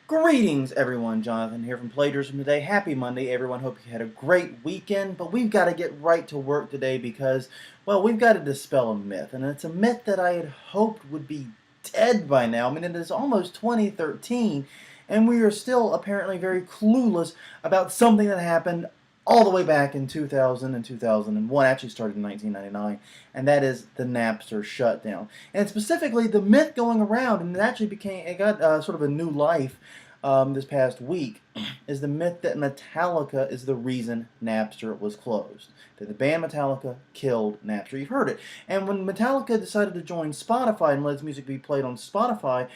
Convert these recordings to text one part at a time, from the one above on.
Greetings, everyone. Jonathan here from Plagiarism today. Happy Monday, everyone. Hope you had a great weekend. But we've got to get right to work today because, well, we've got to dispel a myth. And it's a myth that I had hoped would be dead by now. I mean, it is almost 2013, and we are still apparently very clueless about something that happened all the way back in 2000 and 2001, actually started in 1999, and that is the Napster shutdown. And specifically, the myth going around, and it got sort of a new life this past week, is the myth that Metallica is the reason Napster was closed. That the band Metallica killed Napster. You've heard it. And when Metallica decided to join Spotify and let its music be played on Spotify,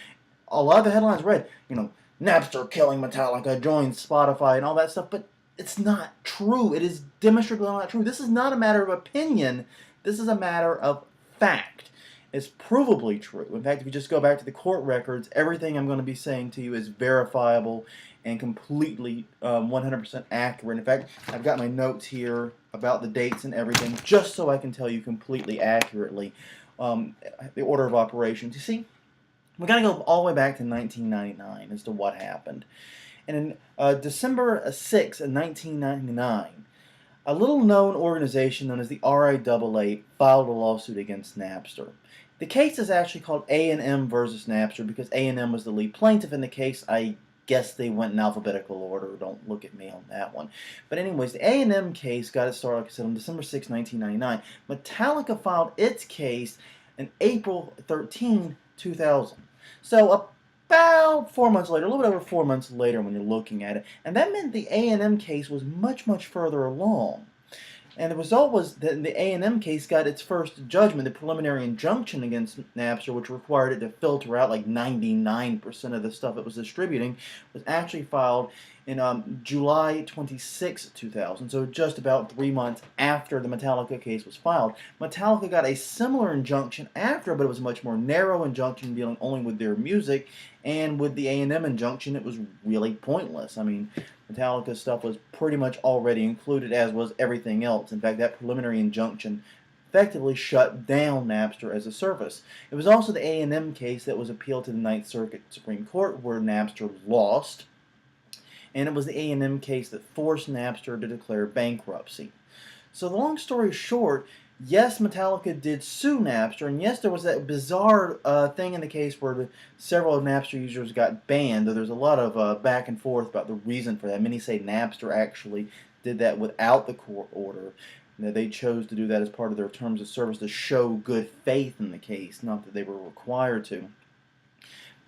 a lot of the headlines read, Napster killing Metallica, joined Spotify, and all that stuff, but it's not true. It is demonstrably not true. This is not a matter of opinion. This is a matter of fact. It's provably true. In fact, if you just go back to the court records, everything I'm going to be saying to you is verifiable and completely 100% accurate. In fact, I've got my notes here about the dates and everything, just so I can tell you completely accurately the order of operations. You see, we got to go all the way back to 1999 as to what happened. And in December 6, 1999, a little-known organization known as the RIAA filed a lawsuit against Napster. The case is actually called A&M versus Napster because A&M was the lead plaintiff in the case. I guess they went in alphabetical order. Don't look at me on that one. But anyways, the A&M case got its start, like I said, on December 6, 1999. Metallica filed its case on April 13, 2000. So about 4 months later, a little bit over 4 months later when you're looking at it. And that meant the A&M case was much, much further along. And the result was that the A&M case got its first judgment, the preliminary injunction against Napster, which required it to filter out like 99% of the stuff it was distributing, was actually filed in July 26, 2000, so just about 3 months after the Metallica case was filed. Metallica got a similar injunction after, but it was a much more narrow injunction dealing only with their music, and with the A&M injunction, it was really pointless. I mean, Metallica's stuff was pretty much already included, as was everything else. In fact, that preliminary injunction effectively shut down Napster as a service. It was also the A&M case that was appealed to the Ninth Circuit Supreme Court, where Napster lost, and it was the A&M case that forced Napster to declare bankruptcy. So the long story short, yes, Metallica did sue Napster, and yes, there was that bizarre thing in the case where several Napster users got banned, though there's a lot of back and forth about the reason for that. Many say Napster actually did that without the court order. They chose to do that as part of their terms of service to show good faith in the case, not that they were required to.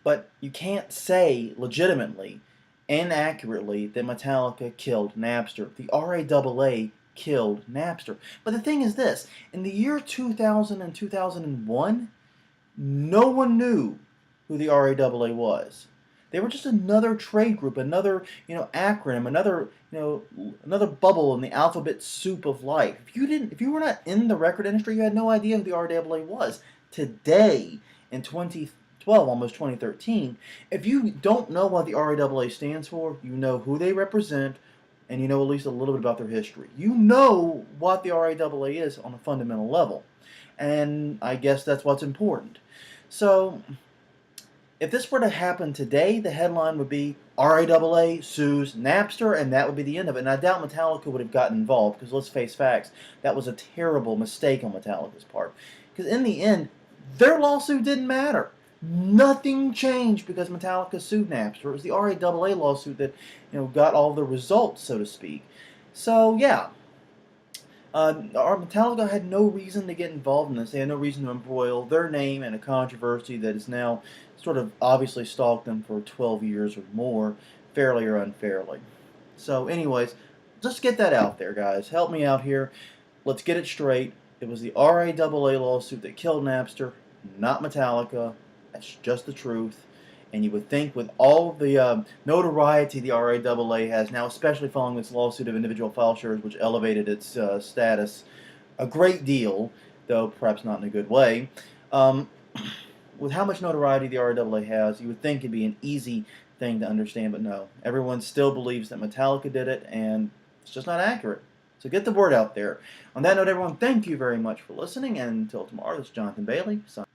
But you can't say legitimately and accurately that Metallica killed Napster. The RIAA killed Napster. But the thing is this, in the year 2000 and 2001, no one knew who the RIAA was. They were just another trade group, another, acronym, another bubble in the alphabet soup of life. If you were not in the record industry, you had no idea who the RIAA was. Today, in 2012, almost 2013, if you don't know what the RIAA stands for, you know who they represent, and you know at least a little bit about their history. You know what the RIAA is on a fundamental level. And I guess that's what's important. So, if this were to happen today, the headline would be RIAA sues Napster, and that would be the end of it. And I doubt Metallica would have gotten involved, because let's face facts, that was a terrible mistake on Metallica's part. Because in the end, their lawsuit didn't matter. Nothing changed because Metallica sued Napster. It was the RIAA lawsuit that got all the results, so to speak. So yeah, Metallica had no reason to get involved in this. They had no reason to embroil their name in a controversy that has now sort of obviously stalked them for 12 years or more, fairly or unfairly. So anyways, just get that out there, guys. Help me out here. Let's get it straight. It was the RIAA lawsuit that killed Napster, not Metallica. That's just the truth. And you would think with all the notoriety the RIAA has now, especially following this lawsuit of individual file shares, which elevated its status a great deal, though perhaps not in a good way, with how much notoriety the RIAA has, you would think it'd be an easy thing to understand, but no. Everyone still believes that Metallica did it, and it's just not accurate. So get the word out there. On that note, everyone, thank you very much for listening, and until tomorrow, this is Jonathan Bailey, signing